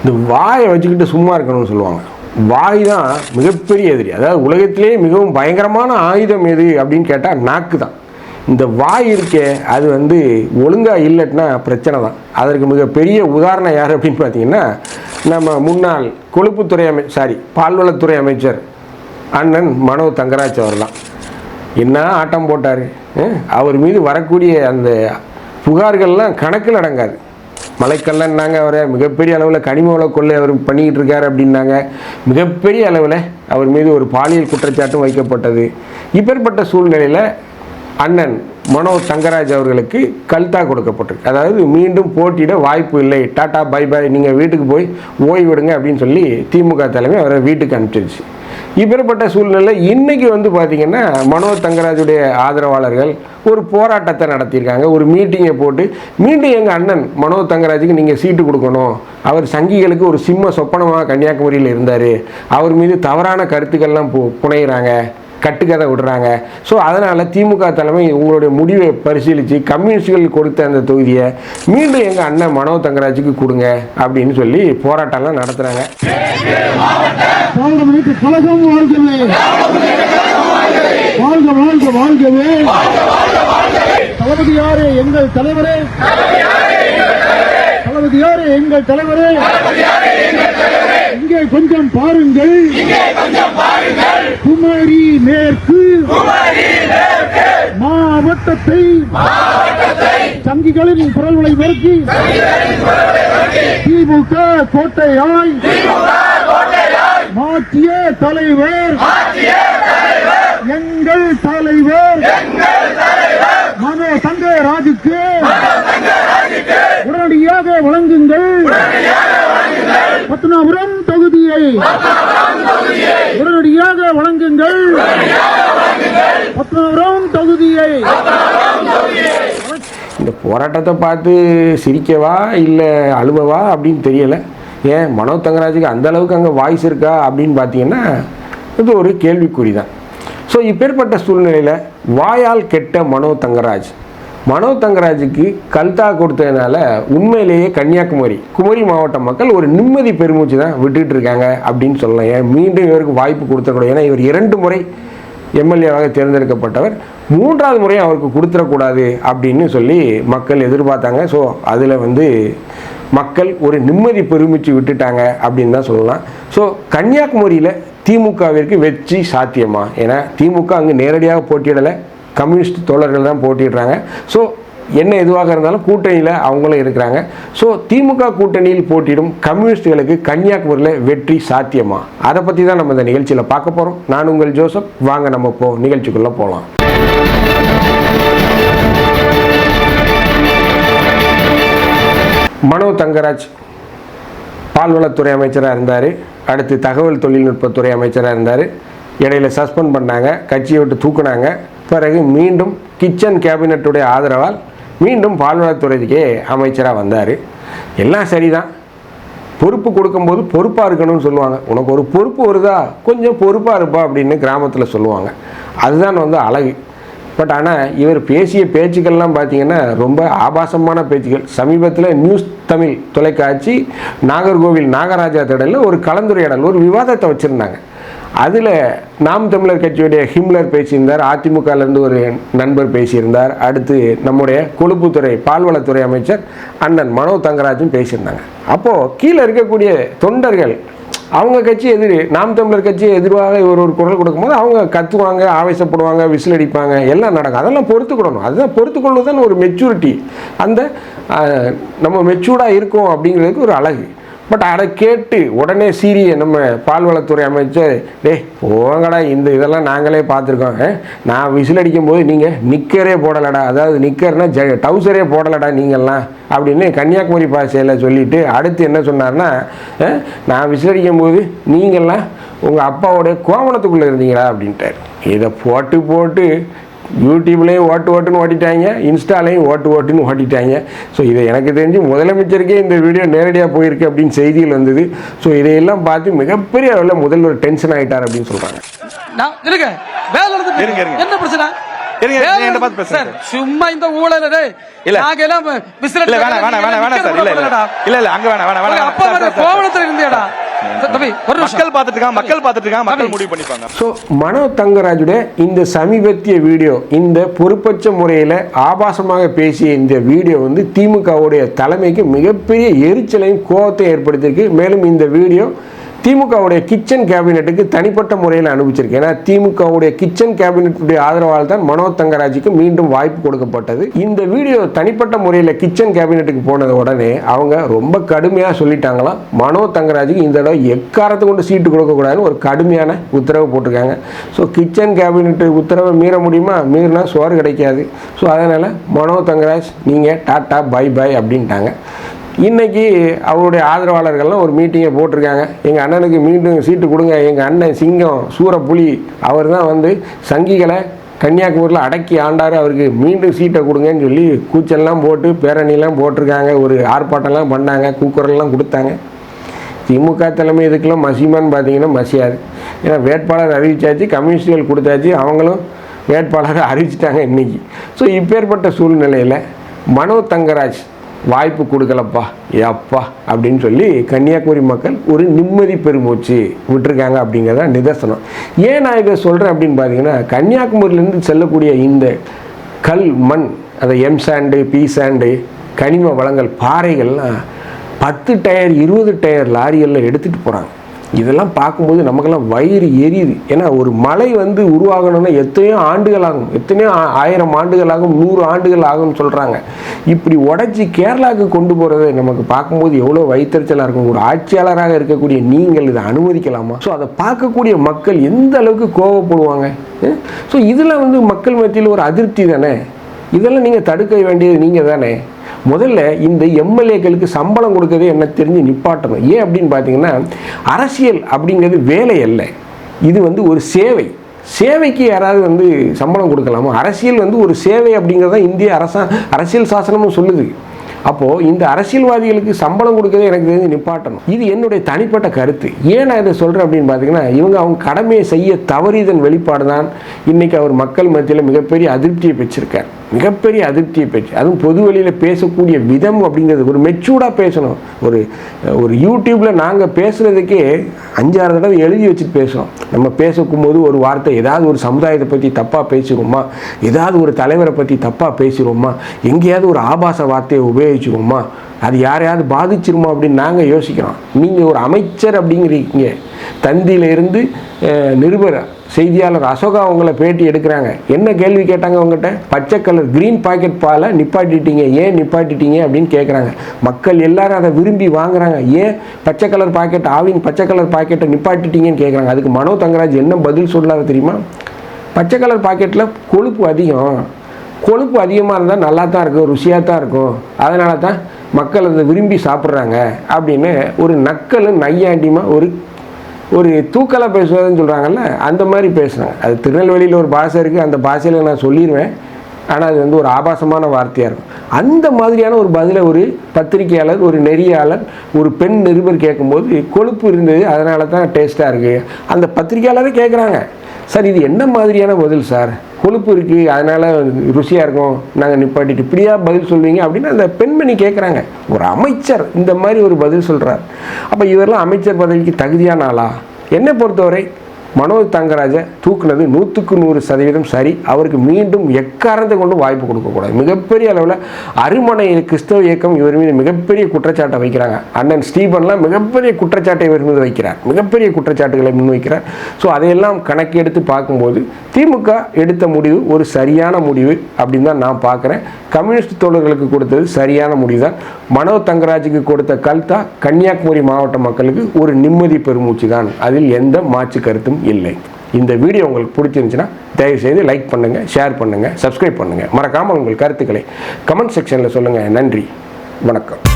இந்த வாயை வச்சுக்கிட்டு சும்மா இருக்கணும்னு சொல்லுவாங்க. வாய் தான் மிகப்பெரிய எதிரி. அதாவது உலகத்திலே மிகவும் பயங்கரமான ஆயுதம் எது அப்படின்னு கேட்டால் நாக்கு தான். இந்த வாய் இருக்கே அது ஒழுங்காக இல்லைன்னா பிரச்சனை தான். அதற்கு மிகப்பெரிய உதாரணம் யார் அப்படின்னு பார்த்தீங்கன்னா நம்ம முன்னாள் கொழுப்புத்துறை பால்வளத்துறை அமைச்சர் அண்ணன் மனோ தங்கராஜ் அவர்லாம். என்ன ஆட்டம் போட்டார். அவர் மீது வரக்கூடிய அந்த புகார்கள்லாம் கணக்கில் அடங்காது. மலைக்கல்லன்னாங்க, அவரை மிகப்பெரிய அளவில் கனிம வள கொள்ளை அவர் பண்ணிக்கிட்டு இருக்கார் அப்படின்னாங்க. மிகப்பெரிய அளவில் அவர் மீது ஒரு பாலியல் குற்றச்சாட்டும் வைக்கப்பட்டது. இப்பேற்பட்ட சூழ்நிலையில் அண்ணன் மனோ தங்கராஜ் அவர்களுக்கு கல்தா கொடுக்கப்பட்டிருக்கு. அதாவது மீண்டும் போட்டியிட வாய்ப்பு இல்லை, டாட்டா பை பாய், நீங்கள் வீட்டுக்கு போய் ஓய்விடுங்க அப்படின்னு சொல்லி திமுக தலைமை அவரை வீட்டுக்கு அனுப்பிச்சிருச்சு. இப்பேற்பட்ட சூழ்நிலை இன்னைக்கு பார்த்தீங்கன்னா மனோ தங்கராஜுடைய ஆதரவாளர்கள் ஒரு போராட்டத்தை நடத்தியிருக்காங்க. ஒரு மீட்டிங்கை போட்டு மீண்டும் எங்கள் அண்ணன் மனோ தங்கராஜுக்கு நீங்கள் சீட்டு கொடுக்கணும், அவர் சங்கிகளுக்கு ஒரு சிம்ம சொப்பனமாக கன்னியாகுமரியில் இருந்தார், அவர் மீது தவறான கருத்துக்கள்லாம் புனைகிறாங்க, கட்டுக்கதை விடுறாங்க. ஸோ அதனால் திமுக தலைமை உங்களுடைய முடிவை பரிசீலித்து கம்யூனிஸ்டுகள் கொடுத்த அந்த தொகுதியை மீண்டும் எங்கள் அண்ணன் மனோ தங்கராஜுக்கு கொடுங்க அப்படின்னு சொல்லி போராட்டம்லாம் நடத்துகிறாங்க. தளபதியாரே எங்கள் தலைவரே, தளபதியாரே எங்கள் தலைவரே, இங்கே கொஞ்சம் பாருங்கள், குமரி மேற்கு மாவட்டத்தை சங்கிகளின் குரல்களை நோக்கி திமுக கோட்டையாய் மாற்றிய தலைவர் எங்கள் தலைவர் மனோ தங்கராஜுக்கு உடனடியாக வழங்குங்கள். பத்மநாபபுரம் தொகுதியை உடனடியாக வழங்குங்கள். பத்மநாபபுரம் தொகுதியை. இந்த போராட்டத்தை பார்த்து சிரிக்கவா இல்லை அழுவவா அப்படின்னு தெரியலை. ஏன் மனோ தங்கராஜுக்கு அந்த அளவுக்கு அங்கே வாய்ஸ் இருக்கா அப்படின்னு பார்த்தீங்கன்னா இது ஒரு கேள்விக்குறி தான். ஸோ இப்பேற்பட்ட சூழ்நிலையில் வாயால் கெட்ட மனோ தங்கராஜுக்கு கல்தா கொடுத்ததுனால உண்மையிலேயே குமரி மாவட்ட மக்கள் ஒரு நிம்மதி பெருமூச்சு தான் விட்டுட்டு இருக்காங்க அப்படின்னு சொல்லலாம். ஏன் மீண்டும் இவருக்கு வாய்ப்பு கொடுத்துடக்கூடாது. ஏன்னா இவர் 2 முறை எம்எல்ஏவாக தேர்ந்தெடுக்கப்பட்டவர், 3வது முறையும் அவருக்கு கொடுத்துடக்கூடாது அப்படின்னு சொல்லி மக்கள் எதிர்பார்த்தாங்க. ஸோ அதில் மக்கள் ஒரு நிம்மதி பெருமிச்சு விட்டுட்டாங்க அப்படின்னு தான் சொல்லலாம். ஸோ கன்னியாகுமரியில் திமுகவிற்கு வெற்றி சாத்தியமா? ஏன்னா திமுக அங்கே நேரடியாக போட்டியிடலை, கம்யூனிஸ்ட் தோழர்கள் தான் போட்டிடுறாங்க. ஸோ என்ன எதுவாக இருந்தாலும் கூட்டணியில் அவங்களும் இருக்கிறாங்க. ஸோ திமுக கூட்டணியில் போட்டியிடும் கம்யூனிஸ்டுகளுக்கு கன்னியாகுமரியில் வெற்றி சாத்தியமா? அதை பற்றி தான் நம்ம இந்த நிகழ்ச்சியில் பார்க்க போகிறோம். நான் உங்கள் ஜோசப். வாங்க நம்ம நிகழ்ச்சிக்குள்ளே போகலாம். மனோ தங்கராஜ் பால்வளத்துறை அமைச்சராக இருந்தார், அடுத்து தகவல் தொழில்நுட்பத்துறை அமைச்சராக இருந்தார். இடையில சஸ்பெண்ட் பண்ணாங்க, கட்சியை விட்டு தூக்குனாங்க. பிறகு மீண்டும் கிச்சன் கேபினட்டுடைய ஆதரவால் மீண்டும் பால்வளத்துறைக்கே அமைச்சராக வந்தார். எல்லாம் சரிதான். பொறுப்பு கொடுக்கும்போது பொறுப்பாக இருக்கணும்னு சொல்லுவாங்க. உனக்கு ஒரு பொறுப்பு வருதா, கொஞ்சம் பொறுப்பாக இருப்பா அப்படின்னு கிராமத்தில் சொல்லுவாங்க. அதுதான் அழகு. பட் ஆனால் இவர் பேசிய பேச்சுக்கள்லாம் பார்த்தீங்கன்னா ரொம்ப ஆபாசமான பேச்சுக்கள். சமீபத்தில் நியூஸ் தமிழ் தொலைக்காட்சி நாகர்கோவில் நாகராஜா திடலில் ஒரு கலந்துரையாடல், ஒரு விவாதத்தை வச்சுருந்தாங்க. அதில் நாம் தமிழர் கட்சியுடைய ஹிம்லர் பேசியிருந்தார், அதிமுகலேருந்து ஒரு நண்பர் பேசியிருந்தார், அடுத்து நம்முடைய கொழுப்புத்துறை பால்வளத்துறை அமைச்சர் அண்ணன் மனோ தங்கராஜும் பேசியிருந்தாங்க. அப்போது கீழே இருக்கக்கூடிய தொண்டர்கள் அவங்க கட்சி நாம் தமிழர் கட்சியை எதிர்வாக இவர் ஒரு குரல் கொடுக்கும்போது அவங்க கத்துவாங்க, ஆவேசப்படுவாங்க, விசில் அடிப்பாங்க, எல்லாம் நடக்கும். அதெல்லாம் பொறுத்துக்கிடணும். அதுதான் பொறுத்துக்கொள்வதுதான் ஒரு மெச்சூரிட்டி. அந்த நம்ம மெச்சூர்டாக இருக்கோம் அப்படிங்கிறதுக்கு ஒரு அழகு. பட் அதை கேட்டு உடனே சீரிய நம்ம பால்வளத்துறை அமைச்சர், போங்கடா, இதெல்லாம் நாங்களே பார்த்துருக்கோம், நான் விசில் அடிக்கும்போது நீங்கள் நிக்கரே போடலடா, அதாவது நிக்கர்னா டவுசரே போடலடா நீங்கள்லாம் அப்படின்னு கன்னியாகுமரி பாஷையில் சொல்லிவிட்டு அடுத்து என்ன சொன்னார்னா, நான் விசில் அடிக்கும்போது நீங்கள்லாம் உங்கள் அப்பாவோடைய கோவணத்துக்குள்ளே இருந்தீங்களா அப்படின்ட்டார். இதை போட்டு யூடியூப்லேயும் ஓட்டுன்னு ஓட்டிட்டாங்க, இன்ஸ்டாலையும் ஓட்டுன்னு ஓட்டிட்டாங்க. ஸோ இதை எனக்கு தெரிஞ்சு முதலமைச்சருக்கே இந்த வீடியோ நேரடியாக போயிருக்கு அப்படின்னு செய்திகள் வந்தது. ஸோ இதையெல்லாம் பார்த்து மிகப்பெரிய அளவில் முதல்வர் டென்ஷன் ஆகிட்டார் அப்படின்னு சொல்கிறாங்க. என்ன பிரச்சனை? இருங்க, என்கிட்ட பார்த்து பேசுங்க சார். சும்மா இந்த ஊழல் இல்ல. நாங்க எல்லாம் இல்ல வேணாம் சார். இல்ல அங்க வேணாம் அப்பா வர கோவணத்துல இருந்தேடா. தம்பி ஒரு நிமிஷம். மக்கள் பார்த்துட்டு இருக்காங்க மக்கள் முடிவு பண்ணிப்பாங்க. ஸோ மனோ தங்கராஜுடைய இந்த சமீபத்திய வீடியோ, இந்த பொறுப்பற்ற முறையில் ஆபாசமாக பேசிய இந்த வீடியோ வந்து திமுகவுடைய தலைமைக்கு மிகப்பெரிய எரிச்சலையும் கோபத்தையும் ஏற்படுத்தியிருக்கு. மேலும் இந்த வீடியோ திமுகவுடைய கிச்சன் கேபினெட்டுக்கு தனிப்பட்ட முறையில் அனுப்பிச்சிருக்கு. ஏன்னா திமுகவுடைய கிச்சன் கேபினெட்டுடைய ஆதரவால் தான் மனோ தங்கராஜுக்கு மீண்டும் வாய்ப்பு கொடுக்கப்பட்டது. இந்த வீடியோ தனிப்பட்ட முறையில் கிச்சன் கேபினெட்டுக்கு போனது உடனே அவங்க ரொம்ப கடுமையாக சொல்லிட்டாங்களாம், மனோ தங்கராஜுக்கு இந்த தடவை எக்காரத்தை கொண்டு சீட்டு கொடுக்கக்கூடாதுன்னு ஒரு கடுமையான உத்தரவு போட்டிருக்காங்க. ஸோ கிச்சன் கேபினெட்டு உத்தரவை மீற முடியுமா? மீறினா சோறு கிடைக்காது. ஸோ அதனால் மனோ தங்கராஜ் நீங்கள் டாட்டா பை பை அப்படின்ட்டாங்க. இன்றைக்கி அவருடைய ஆதரவாளர்கள்லாம் ஒரு மீட்டிங்கை போட்டிருக்காங்க. எங்கள் அண்ணனுக்கு மீண்டும் சீட்டு கொடுங்க, எங்கள் அண்ணன் சிங்கம் சூரப்புலி, அவர் தான் வந்து சங்கிகளை கன்னியாகுமரியில் அடக்கி ஆண்டார், அவருக்கு மீண்டும் சீட்டை கொடுங்கன்னு சொல்லி கூச்சல்லாம் போட்டு பேரணிலாம் போட்டிருக்காங்க. ஒரு ஆர்ப்பாட்டம்லாம் பண்ணாங்க, கூக்குரல்லாம் கொடுத்தாங்க. திமுக தலைமை இதுக்கெல்லாம் மசிமான்னு பார்த்தீங்கன்னா மசியாது. ஏன்னா வேட்பாளர் அறிவிச்சாச்சு, கம்யூனிஸ்டுகள் கொடுத்தாச்சு, அவங்களும் வேட்பாளரை அறிவிச்சிட்டாங்க இன்றைக்கி. ஸோ இப்பேற்பட்ட சூழ்நிலையில் மனோ தங்கராஜ் வாய்ப்பு கொடுக்கலப்பா அப்பா அப்படின்னு சொல்லி கன்னியாகுமரி மக்கள் ஒரு நிம்மதி பெருமூச்சு விட்டுருக்காங்க அப்படிங்கிறத நிதர்சனம். ஏன் நான் இதை சொல்கிறேன் அப்படின்னு பார்த்தீங்கன்னா, கன்னியாகுமரியிலேருந்து செல்லக்கூடிய இந்த கல் மண், அதை எம் சாண்டு, பி சாண்டு, கனிம வளங்கள், பாறைகள்லாம் 10 டயர் 20 டயர் லாரிகளில் எடுத்துகிட்டு போகிறாங்க. இதெல்லாம் பார்க்கும்போது நமக்கெல்லாம் வயிறு எரியுது. ஏன்னா ஒரு மலை வந்து உருவாகணும்னா எத்தனையோ ஆண்டுகள் ஆகும், எத்தனையோ 1000 ஆண்டுகள் ஆகும், 100 ஆண்டுகள் ஆகும்னு சொல்கிறாங்க. இப்படி உடச்சி கேரளாவுக்கு கொண்டு போகிறது நமக்கு பார்க்கும்போது எவ்வளோ வயிற்றுச்சலாக இருக்கும். ஒரு ஆட்சியாளராக இருக்கக்கூடிய நீங்கள் இதை அனுமதிக்கலாமா? ஸோ அதை பார்க்கக்கூடிய மக்கள் எந்த அளவுக்கு கோவப்படுவாங்க. ஸோ இதில் வந்து மக்கள் மத்தியில் ஒரு அதிருப்தி தானே. இதெல்லாம் நீங்கள் தடுக்க வேண்டியது நீங்கள் தானே. முதல்ல இந்த எம்எல்ஏக்களுக்கு சம்பளம் கொடுக்கறதே என்ன தெரிஞ்சு நிப்பாட்டணும். ஏன் அப்படின்னு பார்த்தீங்கன்னா, அரசியல் அப்படிங்கிறது வேலை அல்ல, இது வந்து ஒரு சேவை. சேவைக்கு யாராவது வந்து சம்பளம் கொடுக்கலாமா? அரசியல் வந்து ஒரு சேவை அப்படிங்கிறத இந்திய அரசியல் சாசனமும் சொல்லுது. அப்போது இந்த அரசியல்வாதிகளுக்கு சம்பளம் கொடுக்கறதே எனக்கு தெரிஞ்சு நிப்பாட்டணும். இது என்னுடைய தனிப்பட்ட கருத்து. ஏன் நான் இதை சொல்கிறேன் அப்படின்னு பார்த்தீங்கன்னா, அவங்க கடமையை செய்ய தவறியதன் வெளிப்பாடு தான் இன்றைக்கி அவர் மக்கள் மத்தியில் மிகப்பெரிய அதிருப்தியை பெற்றிருக்கார். மிகப்பெரிய அதிருப்தியை பெற்று, அதுவும் பொது வழியில் பேசக்கூடிய விதம் அப்படிங்கிறது ஒரு மெச்சூர்டாக பேசணும். ஒரு யூடியூப்பில் நாங்கள் பேசுகிறதுக்கே 5-6 தடவை எழுதி வச்சுட்டு பேசுகிறோம். நம்ம பேசக்கும்போது ஒரு வார்த்தை ஏதாவது ஒரு சமுதாயத்தை பற்றி தப்பாக பேசிடுவோமா, ஏதாவது ஒரு தலைவரை பற்றி தப்பாக பேசிடுவோமா, எங்கேயாவது ஒரு ஆபாச வார்த்தையை உபயோகிச்சுருவோமா, அது யாரையாவது பாதிச்சிருமா அப்படின்னு நாங்கள் யோசிக்கிறோம். நீங்கள் ஒரு அமைச்சர் அப்படிங்கிறீங்க. தந்தியிலிருந்து நிருபர் செய்தியாளர் அசோகா அவங்கள பேட்டி எடுக்கிறாங்க. என்ன கேள்வி கேட்டாங்க அவங்ககிட்ட? பச்சை கலர் க்ரீன் பாக்கெட் பாலை நிப்பாட்டிட்டீங்க, ஏன் நிப்பாட்டிட்டீங்க அப்படின்னு கேட்குறாங்க. மக்கள் எல்லாரும் அதை விரும்பி வாங்குறாங்க. ஏன் பச்சை கலர் பாக்கெட், ஆவின் பச்சை கலர் பாக்கெட்டை நிப்பாட்டிட்டீங்கன்னு கேட்குறாங்க. அதுக்கு மனோ தங்கராஜ் என்ன பதில் சொல்லாத தெரியுமா? பச்சை கலர் பாக்கெட்டில் கொழுப்பு அதிகம், கொழுப்பு அதிகமாக இருந்தால் நல்லா தான் இருக்கும், ருசியாக தான் இருக்கும், அதனால தான் மக்கள் அதை விரும்பி சாப்பிட்றாங்க அப்படின்னு ஒரு நக்கலும் நையாண்டியமாக ஒரு தூக்கலாக பேசுவதுன்னு சொல்கிறாங்கல்ல, அந்த மாதிரி பேசுகிறாங்க. அது திருநெல்வேலியில் ஒரு பாஷை இருக்குது, அந்த பாஷையில் நான் சொல்லிடுவேன், ஆனால் அது வந்து ஒரு ஆபாசமான வார்த்தையாக இருக்கும். அந்த மாதிரியான ஒரு பதிலை ஒரு பத்திரிகையாளர், ஒரு நெறியாளர், ஒரு பெண் நிருபர் கேட்கும்போது கொழுப்பு இருந்தது அதனால தான் டேஸ்ட்டாக இருக்குது. அந்த பத்திரிகையாளரே கேட்குறாங்க, சார் இது என்ன மாதிரியான பதில் சார்? கொழுப்பு இருக்குது அதனால் ருசியாக இருக்கும், நாங்கள் நிப்பாட்டிட்டு இப்படியா பதில் சொல்வீங்க அப்படின்னு அந்த பெண்மணி கேட்குறாங்க. ஒரு அமைச்சர் இந்த மாதிரி ஒரு பதில் சொல்கிறார். அப்போ இவரெல்லாம் அமைச்சர் பதவிக்கு தகுதியான ஆளா? என்னை பொறுத்தவரை மனோ தங்கராஜை தூக்குனது 100% சரி. அவருக்கு மீண்டும் எக்காரணத்தை கொண்டு வாய்ப்பு கொடுக்கக்கூடாது. மிகப்பெரிய அளவில் அருமனை கிறிஸ்தவ இயக்கம் இவர் மீது மிகப்பெரிய குற்றச்சாட்டை வைக்கிறாங்க. அண்ணன் ஸ்டீபன்லாம் மிகப்பெரிய குற்றச்சாட்டை இவர் மீது வைக்கிறார், மிகப்பெரிய குற்றச்சாட்டுகளை முன்வைக்கிறார். ஸோ அதையெல்லாம் கணக்கெடுத்து பார்க்கும்போது திமுக எடுத்த முடிவு ஒரு சரியான முடிவு அப்படின்னு தான் நான் பார்க்குறேன். கம்யூனிஸ்ட் தோழர்களுக்கு கொடுத்தது சரியான முடிவு தான். மனோ தங்கராஜுக்கு கொடுத்த கல்தா கன்னியாகுமரி மாவட்ட மக்களுக்கு ஒரு நிம்மதி பெருமூச்சு தான், அதில் எந்த மாற்று கருத்தும் இல்லை. இந்த வீடியோ உங்களுக்கு பிடிச்சிருந்துச்சுன்னா தயவுசெய்து லைக் பண்ணுங்கள், ஷேர் பண்ணுங்கள், சப்ஸ்கிரைப் பண்ணுங்கள். மறக்காமல் உங்கள் கருத்துக்களை கமெண்ட் செக்ஷனில் சொல்லுங்கள். நன்றி, வணக்கம்.